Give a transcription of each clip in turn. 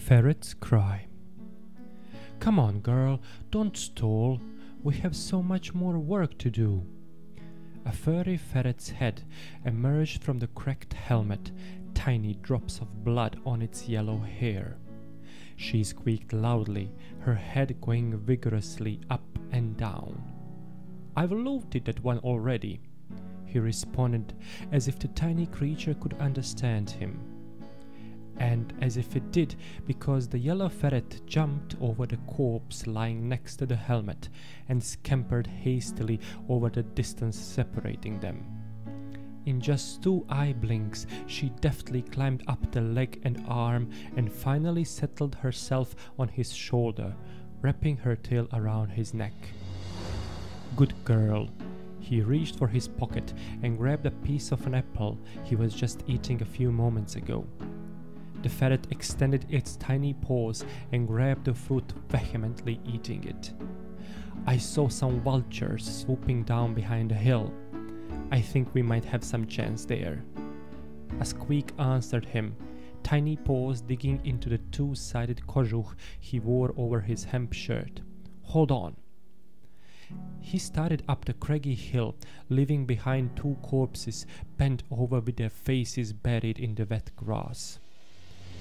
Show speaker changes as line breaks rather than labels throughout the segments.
Ferret's cry. Come on, girl, don't stall. We have so much more work to do. A furry ferret's head emerged from the cracked helmet, tiny drops of blood on its yellow hair. She squeaked loudly, her head going vigorously up and down. I've loaded that one already, he responded, as if the tiny creature could understand him. And as if it did, because the yellow ferret jumped over the corpse lying next to the helmet and scampered hastily over the distance separating them. In just 2 eye blinks, she deftly climbed up the leg and arm and finally settled herself on his shoulder, wrapping her tail around his neck. Good girl. He reached for his pocket and grabbed a piece of an apple he was just eating a few moments ago. The ferret extended its tiny paws and grabbed the fruit, vehemently eating it. I saw some vultures swooping down behind the hill. I think we might have some chance there. A squeak answered him, tiny paws digging into the 2-sided kožuch he wore over his hemp shirt. Hold on. He started up the craggy hill, leaving behind 2 corpses bent over with their faces buried in the wet grass.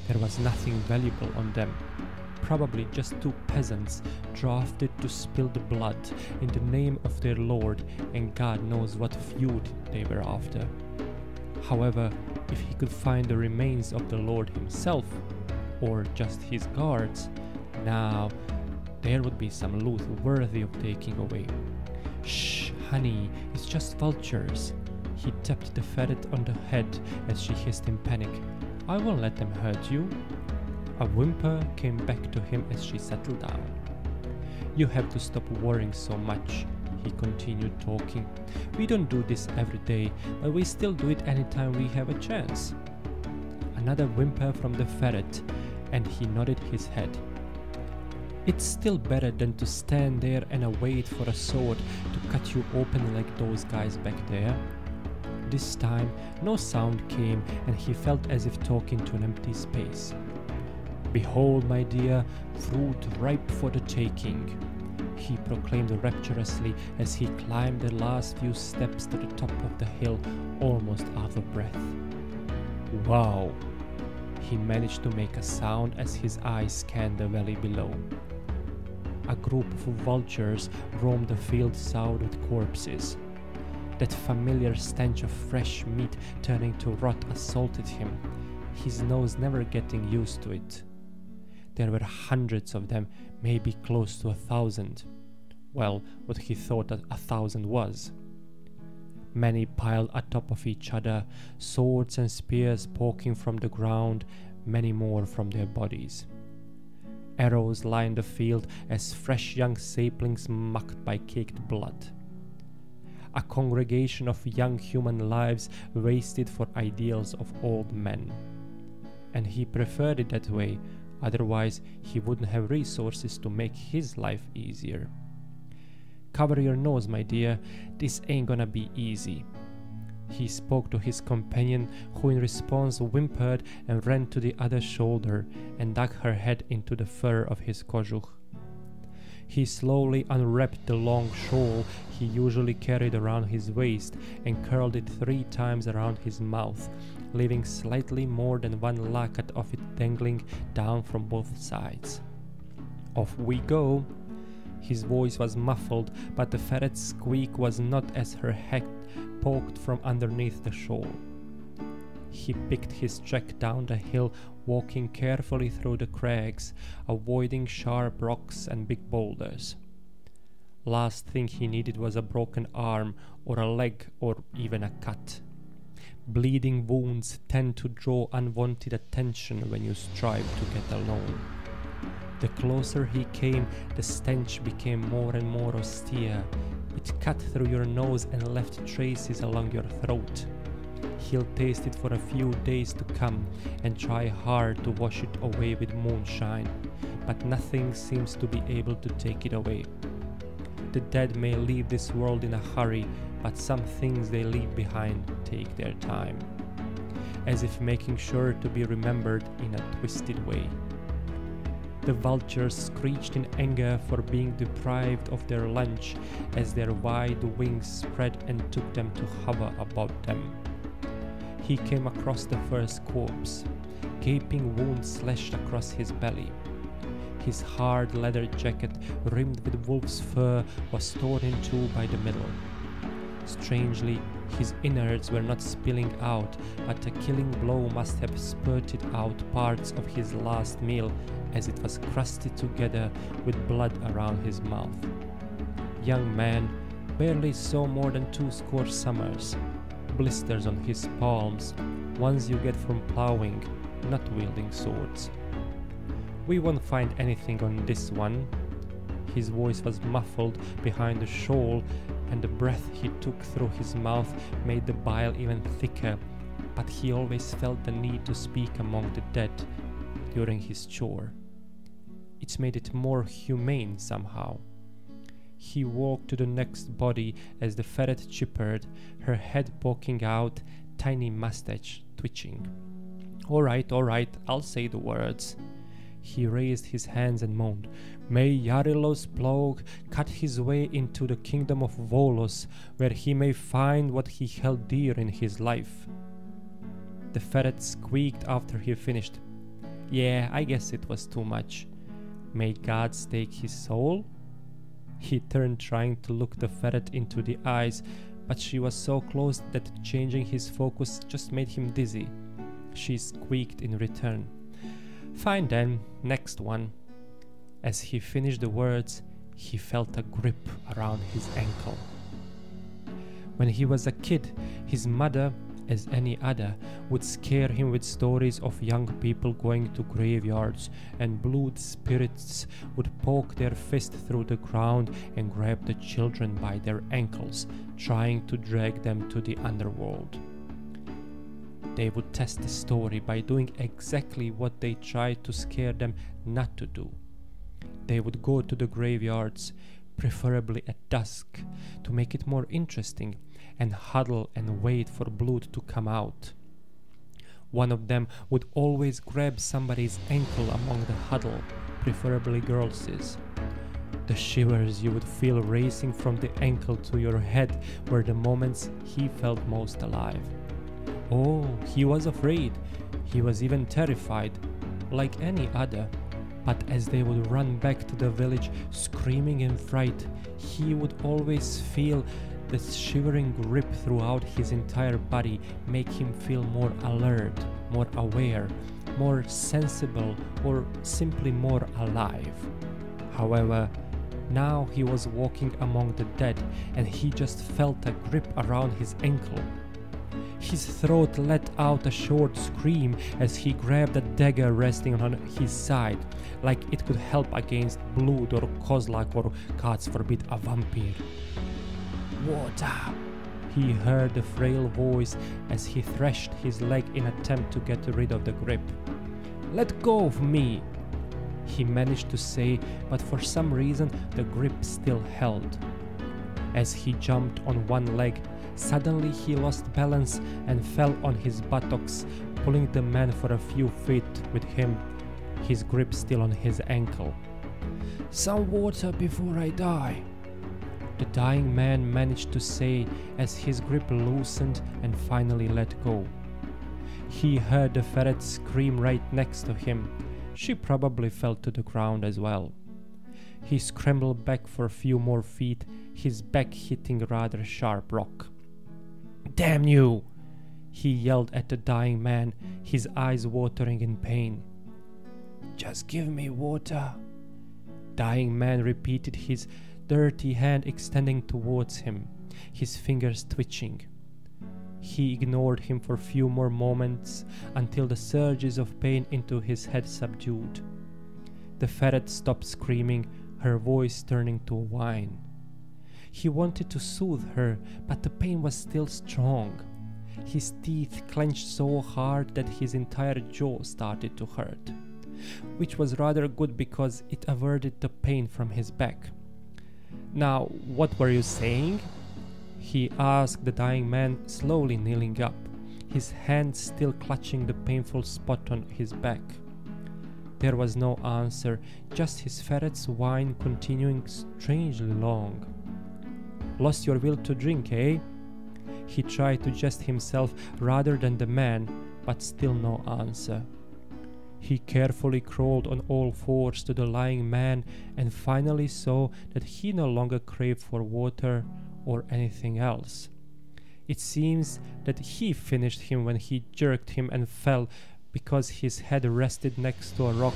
There was nothing valuable on them, probably just 2 peasants drafted to spill the blood in the name of their lord, and God knows what feud they were after. However, if he could find the remains of the lord himself, or just his guards, now there would be some loot worthy of taking away. Shh, honey, it's just vultures. He tapped the ferret on the head as she hissed in panic. I won't let them hurt you. A whimper came back to him as she settled down. You have to stop worrying so much, he continued talking. We don't do this every day, but we still do it anytime we have a chance. Another whimper from the ferret, and he nodded his head. It's still better than to stand there and wait for a sword to cut you open like those guys back there. This time, no sound came, and he felt as if talking to an empty space. Behold, my dear, fruit ripe for the taking, he proclaimed rapturously as he climbed the last few steps to the top of the hill, almost out of breath. Wow! He managed to make a sound as his eyes scanned the valley below. A group of vultures roamed the field south with corpses. That familiar stench of fresh meat turning to rot assaulted him, his nose never getting used to it. There were hundreds of them, maybe close to 1,000. Well, what he thought that 1,000 was. Many piled atop of each other, swords and spears poking from the ground, many more from their bodies. Arrows lined the field as fresh young saplings mucked by caked blood. A congregation of young human lives wasted for ideals of old men. And he preferred it that way, otherwise he wouldn't have resources to make his life easier. Cover your nose, my dear, this ain't gonna be easy. He spoke to his companion, who in response whimpered and ran to the other shoulder and dug her head into the fur of his kožuch. He slowly unwrapped the long shawl he usually carried around his waist and curled it 3 times around his mouth, leaving slightly more than 1 lakat of it dangling down from both sides. Off we go! His voice was muffled, but the ferret's squeak was not as her head poked from underneath the shawl. He picked his track down the hill, walking carefully through the crags, avoiding sharp rocks and big boulders. Last thing he needed was a broken arm, or a leg, or even a cut. Bleeding wounds tend to draw unwanted attention when you strive to get alone. The closer he came, the stench became more and more austere. It cut through your nose and left traces along your throat. He'll taste it for a few days to come and try hard to wash it away with moonshine, but nothing seems to be able to take it away. The dead may leave this world in a hurry, but some things they leave behind take their time, as if making sure to be remembered in a twisted way. The vultures screeched in anger for being deprived of their lunch as their wide wings spread and took them to hover above them. He came across the first corpse. Gaping wounds slashed across his belly. His hard leather jacket, rimmed with wolf's fur, was torn in two by the middle. Strangely, his innards were not spilling out, but a killing blow must have spurted out parts of his last meal as it was crusted together with blood around his mouth. Young man barely saw more than 20 summers. Blisters on his palms, ones you get from plowing, not wielding swords. We won't find anything on this one. His voice was muffled behind the shawl, and the breath he took through his mouth made the bile even thicker, but he always felt the need to speak among the dead during his chore. It made it more humane somehow. He walked to the next body as the ferret chippered, her head poking out, tiny mustache twitching. All right, I'll say the words. He raised his hands and moaned, "May Yarilos Plog cut his way into the kingdom of Volos, where he may find what he held dear in his life." The ferret squeaked after he finished. "Yeah, I guess it was too much. May God take his soul?" He turned, trying to look the ferret into the eyes, but she was so close that changing his focus just made him dizzy. She squeaked in return. "Fine then, next one." As he finished the words, he felt a grip around his ankle. When he was a kid, his mother, as any other, would scare him with stories of young people going to graveyards, and blood spirits would poke their fist through the ground and grab the children by their ankles, trying to drag them to the underworld. They would test the story by doing exactly what they tried to scare them not to do. They would go to the graveyards, preferably at dusk, to make it more interesting, and huddle and wait for blood to come out. One of them would always grab somebody's ankle among the huddle, preferably girls'. The shivers you would feel racing from the ankle to your head were the moments he felt most alive. Oh, he was afraid. He was even terrified, like any other. But as they would run back to the village, screaming in fright, he would always feel the shivering grip throughout his entire body make him feel more alert, more aware, more sensible, or simply more alive. However, now he was walking among the dead, and he just felt a grip around his ankle. His throat let out a short scream as he grabbed a dagger resting on his side, like it could help against blood or kozlak or, God forbid, a vampire. "Water!" He heard the frail voice as he threshed his leg in attempt to get rid of the grip. "Let go of me!" He managed to say, but for some reason the grip still held. As he jumped on one leg, suddenly he lost balance and fell on his buttocks, pulling the man for a few feet with him, his grip still on his ankle. "Some water before I die," the dying man managed to say as his grip loosened and finally let go. He heard the ferret scream right next to him. She probably fell to the ground as well. He scrambled back for a few more feet, his back hitting a rather sharp rock. "Damn you!" he yelled at the dying man, his eyes watering in pain. "Just give me water," dying man repeated, his dirty hand extending towards him, his fingers twitching. He ignored him for a few more moments until the surges of pain into his head subdued. The ferret stopped screaming, her voice turning to a whine. He wanted to soothe her, but the pain was still strong. His teeth clenched so hard that his entire jaw started to hurt, which was rather good because it averted the pain from his back. "Now, what were you saying?" he asked the dying man, slowly kneeling up, his hand still clutching the painful spot on his back. There was no answer, just his ferret's whine continuing strangely long. "Lost your will to drink, eh?" He tried to jest himself rather than the man, but still no answer. He carefully crawled on all fours to the lying man and finally saw that he no longer craved for water or anything else. It seems that he finished him when he jerked him and fell, because his head rested next to a rock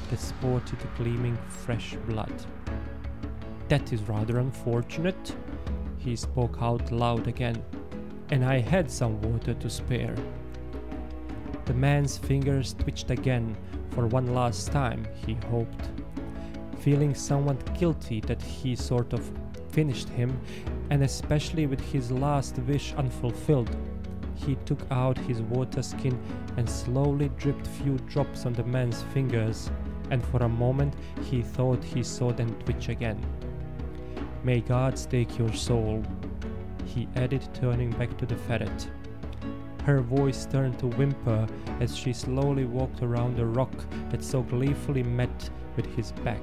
that sported gleaming fresh blood. "That is rather unfortunate," he spoke out loud again, "and I had some water to spare." The man's fingers twitched again, for one last time, he hoped. Feeling somewhat guilty that he sort of finished him, and especially with his last wish unfulfilled, he took out his water skin and slowly dripped few drops on the man's fingers, and for a moment he thought he saw them twitch again. "May God stake your soul," he added, turning back to the ferret. Her voice turned to whimper as she slowly walked around the rock that so gleefully met with his back.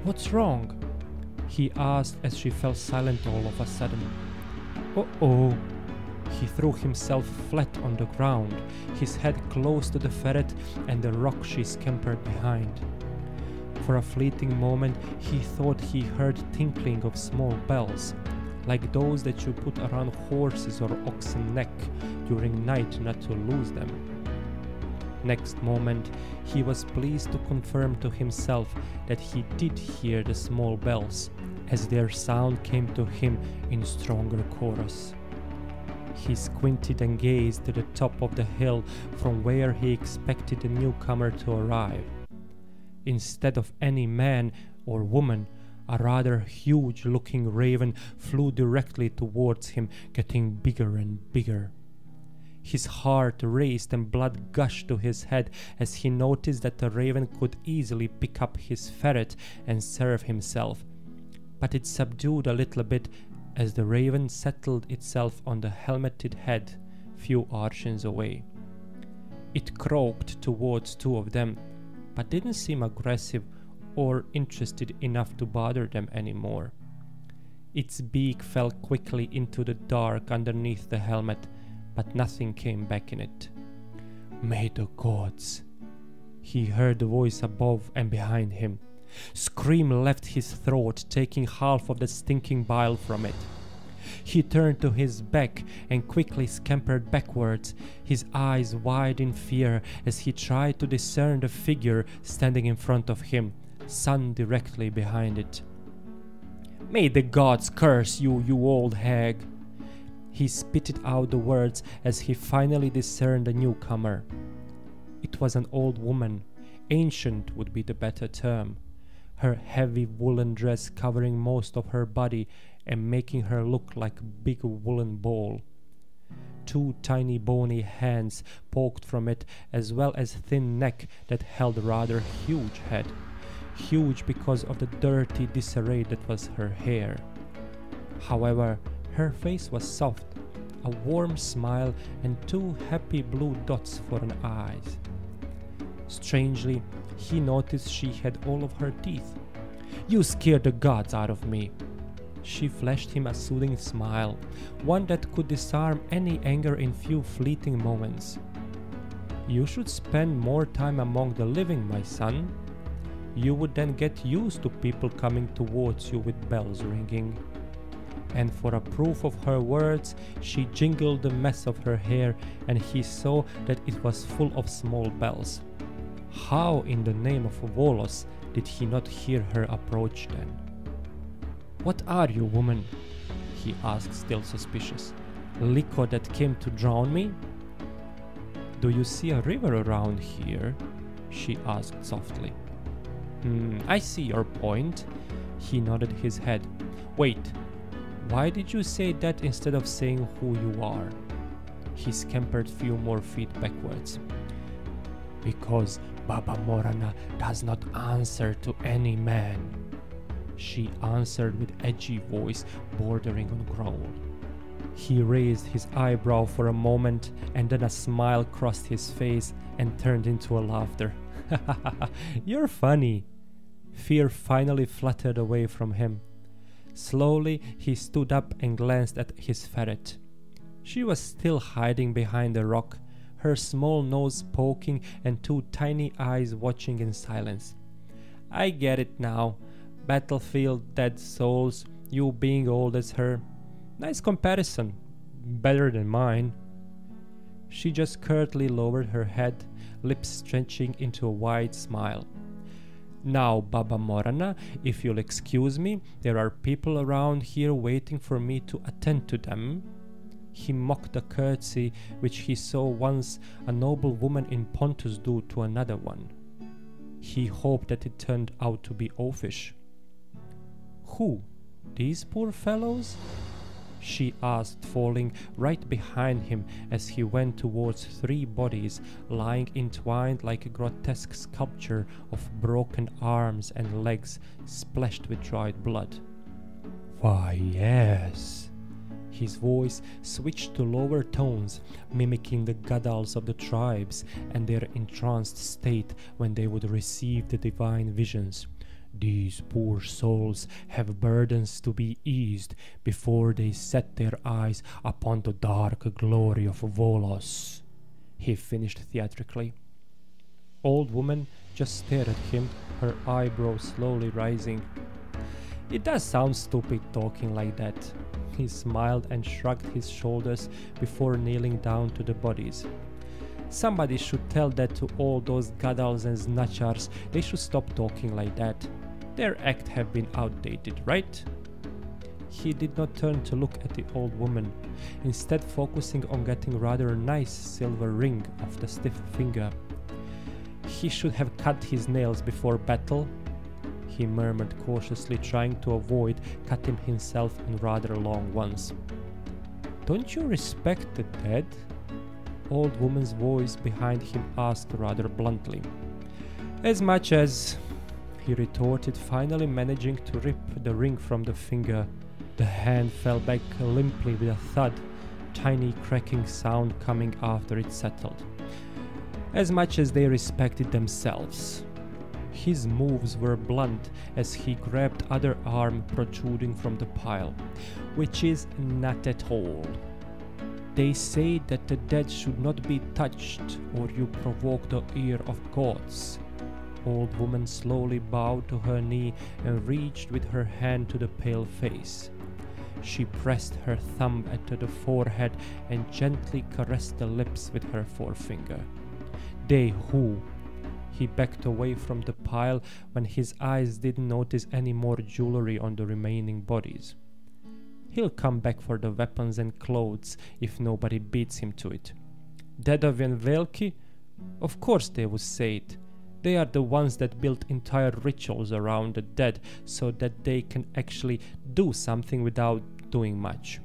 "What's wrong?" he asked as she fell silent all of a sudden. "Uh-oh." He threw himself flat on the ground, his head close to the ferret and the rock she scampered behind. For a fleeting moment he thought he heard tinkling of small bells, like those that you put around horses or oxen neck during night not to lose them. Next moment he was pleased to confirm to himself that he did hear the small bells, as their sound came to him in stronger chorus. He squinted and gazed to the top of the hill from where he expected the newcomer to arrive. Instead of any man or woman, a rather huge-looking raven flew directly towards him, getting bigger and bigger. His heart raced and blood gushed to his head as he noticed that the raven could easily pick up his ferret and serve himself. But it subdued a little bit as the raven settled itself on the helmeted head few arshins away. It croaked towards two of them, but didn't seem aggressive or interested enough to bother them anymore. Its beak fell quickly into the dark underneath the helmet, but nothing came back in it. "May the gods..." He heard the voice above and behind him. Scream left his throat, taking half of the stinking bile from it. He turned to his back and quickly scampered backwards, his eyes wide in fear as he tried to discern the figure standing in front of him, sun directly behind it. "May the gods curse you, you old hag!" He spitted out the words as he finally discerned the newcomer. It was an old woman, ancient would be the better term, her heavy woolen dress covering most of her body and making her look like a big woolen ball. Two tiny bony hands poked from it, as well as thin neck that held a rather huge head, huge because of the dirty disarray that was her hair. However, her face was soft, a warm smile and two happy blue dots for an eyes. Strangely, he noticed she had all of her teeth. "You scared the gods out of me." She flashed him a soothing smile, one that could disarm any anger in few fleeting moments. "You should spend more time among the living, my son. You would then get used to people coming towards you with bells ringing." And for a proof of her words, she jingled the mess of her hair, and he saw that it was full of small bells. How in the name of Volos did he not hear her approach then? "What are you, woman?" he asked, still suspicious. "Liquor that came to drown me?" "Do you see a river around here?" she asked softly. I see your point." He nodded his head. "Wait, why did you say that instead of saying who you are?" He scampered few more feet backwards. "Because Baba Morana does not answer to any man," she answered with edgy voice bordering on growl. He raised his eyebrow for a moment, and then a smile crossed his face and turned into a laughter. You're funny. Fear finally fluttered away from him. Slowly, he stood up and glanced at his ferret. She was still hiding behind a rock, her small nose poking and two tiny eyes watching in silence. I get it now. Battlefield, dead souls, you being old as her. Nice comparison. Better than mine. She just curtly lowered her head, lips stretching into a wide smile. Now, Baba Morana, if you'll excuse me, there are people around here waiting for me to attend to them. He mocked a curtsy which he saw once a noble woman in Pontus do to another one. He hoped that it turned out to be oafish. Who? These poor fellows? She asked, falling right behind him as he went towards three bodies lying entwined like a grotesque sculpture of broken arms and legs splashed with dried blood. Why, yes. His voice switched to lower tones, mimicking the gadals of the tribes and their entranced state when they would receive the divine visions. These poor souls have burdens to be eased before they set their eyes upon the dark glory of Volos, he finished theatrically. Old woman just stared at him, her eyebrows slowly rising. It does sound stupid talking like that. He smiled and shrugged his shoulders before kneeling down to the bodies. Somebody should tell that to all those gadals and snatchars. They should stop talking like that. Their act have been outdated, right? He did not turn to look at the old woman, instead focusing on getting rather a nice silver ring off the stiff finger. He should have cut his nails before battle, he murmured cautiously, trying to avoid cutting himself in rather long ones. Don't you respect the dead? Old woman's voice behind him asked rather bluntly. As much as, he retorted, finally managing to rip the ring from the finger. The hand fell back limply with a thud, tiny cracking sound coming after it settled. As much as they respected themselves. His moves were blunt as he grabbed other arm protruding from the pile, which is not at all. They say that the dead should not be touched or you provoke the ire of gods. Old woman slowly bowed to her knee and reached with her hand to the pale face. She pressed her thumb at the forehead and gently caressed the lips with her forefinger. They who? He backed away from the pile when his eyes didn't notice any more jewelry on the remaining bodies. He'll come back for the weapons and clothes if nobody beats him to it. Dedovian Velki? Of course they would say it. They are the ones that built entire rituals around the dead so that they can actually do something without doing much.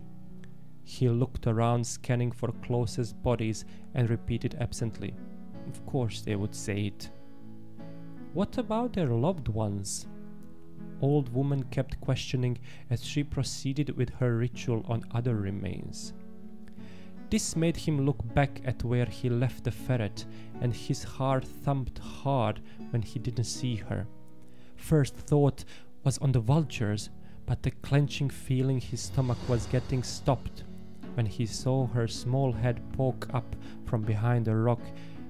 He looked around, scanning for closest bodies, and repeated absently, of course they would say it. What about their loved ones? Old woman kept questioning as she proceeded with her ritual on other remains. This made him look back at where he left the ferret, and his heart thumped hard when he didn't see her. First thought was on the vultures, but the clenching feeling his stomach was getting stopped. When he saw her small head poke up from behind a rock,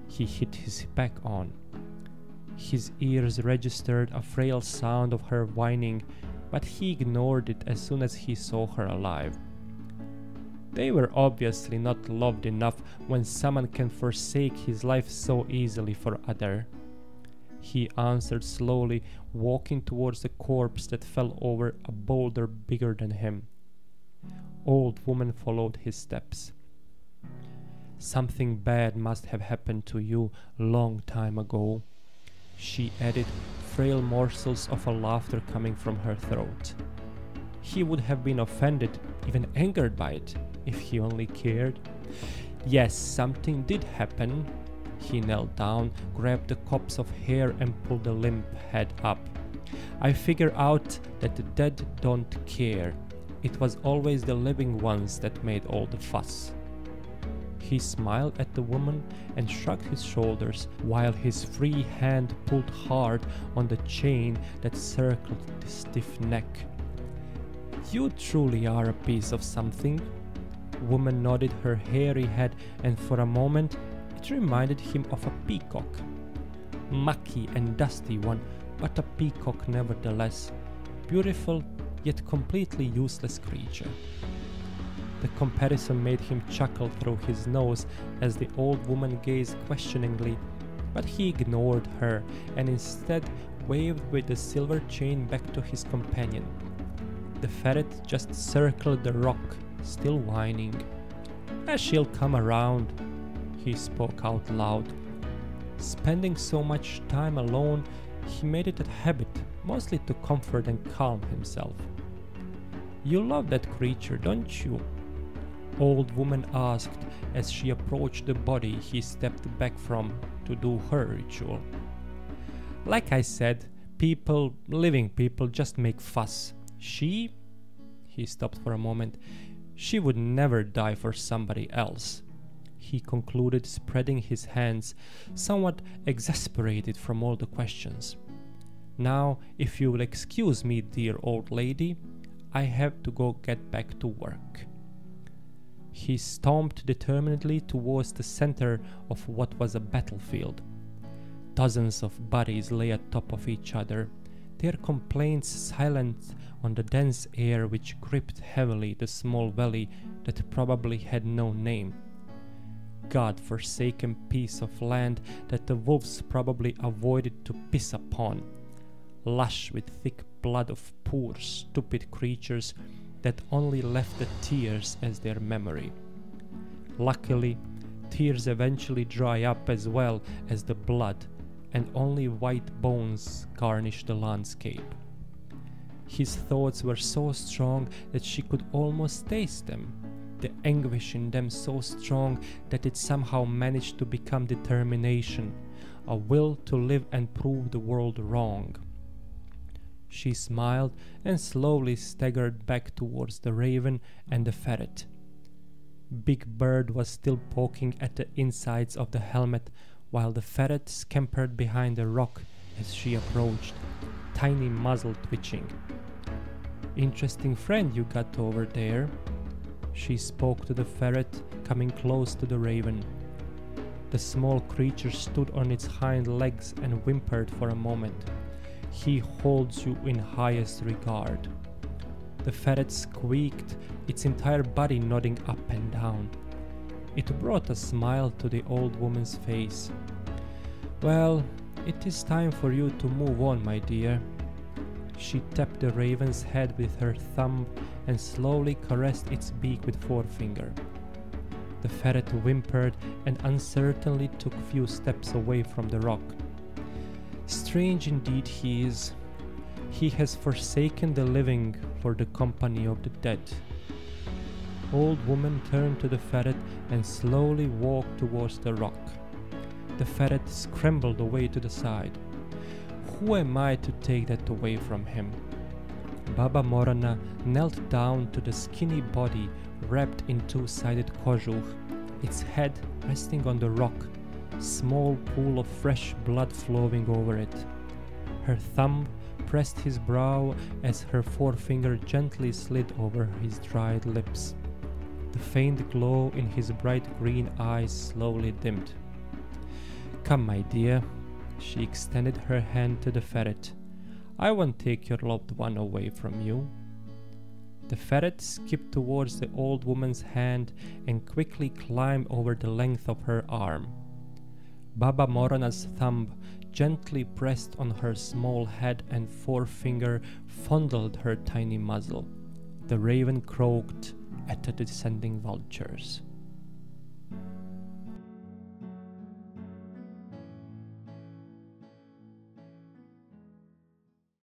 he hit his back on. His ears registered a frail sound of her whining, but he ignored it as soon as he saw her alive. They were obviously not loved enough when someone can forsake his life so easily for other. He answered slowly, walking towards the corpse that fell over a boulder bigger than him. Old woman followed his steps. Something bad must have happened to you long time ago, she added, frail morsels of a laughter coming from her throat. He would have been offended, even angered by it, if he only cared. Yes, something did happen. He knelt down, grabbed the copse of hair and pulled the limp head up. I figure out that the dead don't care. It was always the living ones that made all the fuss. He smiled at the woman and shrugged his shoulders while his free hand pulled hard on the chain that circled the stiff neck. "You truly are a piece of something." Woman nodded her hairy head, and for a moment it reminded him of a peacock. Mucky and dusty one, but a peacock nevertheless. Beautiful yet completely useless creature. The comparison made him chuckle through his nose as the old woman gazed questioningly, but he ignored her and instead waved with the silver chain back to his companion. The ferret just circled the rock, still whining. She'll come around," he spoke out loud. Spending so much time alone, he made it a habit, mostly to comfort and calm himself. "You love that creature, don't you?" Old woman asked as she approached the body he stepped back from to do her ritual. "Like I said, living people just make fuss. He stopped for a moment. "She would never die for somebody else," he concluded, spreading his hands, somewhat exasperated from all the questions. "Now, if you'll excuse me, dear old lady, I have to go get back to work." He stomped determinedly towards the center of what was a battlefield. Dozens of bodies lay atop of each other, their complaints silent on the dense air which gripped heavily the small valley that probably had no name. God-forsaken piece of land that the wolves probably avoided to piss upon, lush with thick blood of poor, stupid creatures that only left the tears as their memory. Luckily, tears eventually dry up as well as the blood, and only white bones garnish the landscape. His thoughts were so strong that she could almost taste them, the anguish in them so strong that it somehow managed to become determination, a will to live and prove the world wrong. She smiled and slowly staggered back towards the raven and the ferret. Big Bird was still poking at the insides of the helmet, while the ferret scampered behind a rock as she approached, tiny muzzle twitching. "Interesting friend you got over there," she spoke to the ferret, coming close to the raven. The small creature stood on its hind legs and whimpered for a moment. "He holds you in highest regard." The ferret squeaked, its entire body nodding up and down. It brought a smile to the old woman's face. "Well, it is time for you to move on, my dear." She tapped the raven's head with her thumb and slowly caressed its beak with forefinger. The ferret whimpered and uncertainly took few steps away from the rock. "Strange indeed he is. He has forsaken the living for the company of the dead." Old woman turned to the ferret and slowly walked towards the rock. The ferret scrambled away to the side. "Who am I to take that away from him?" Baba Morana knelt down to the skinny body wrapped in two-sided kožuch, its head resting on the rock, small pool of fresh blood flowing over it. Her thumb pressed his brow as her forefinger gently slid over his dried lips. The faint glow in his bright green eyes slowly dimmed. "Come, my dear," she extended her hand to the ferret. "I won't take your loved one away from you." The ferret skipped towards the old woman's hand and quickly climbed over the length of her arm. Baba Morana's thumb gently pressed on her small head and forefinger fondled her tiny muzzle. The raven croaked at the descending vultures.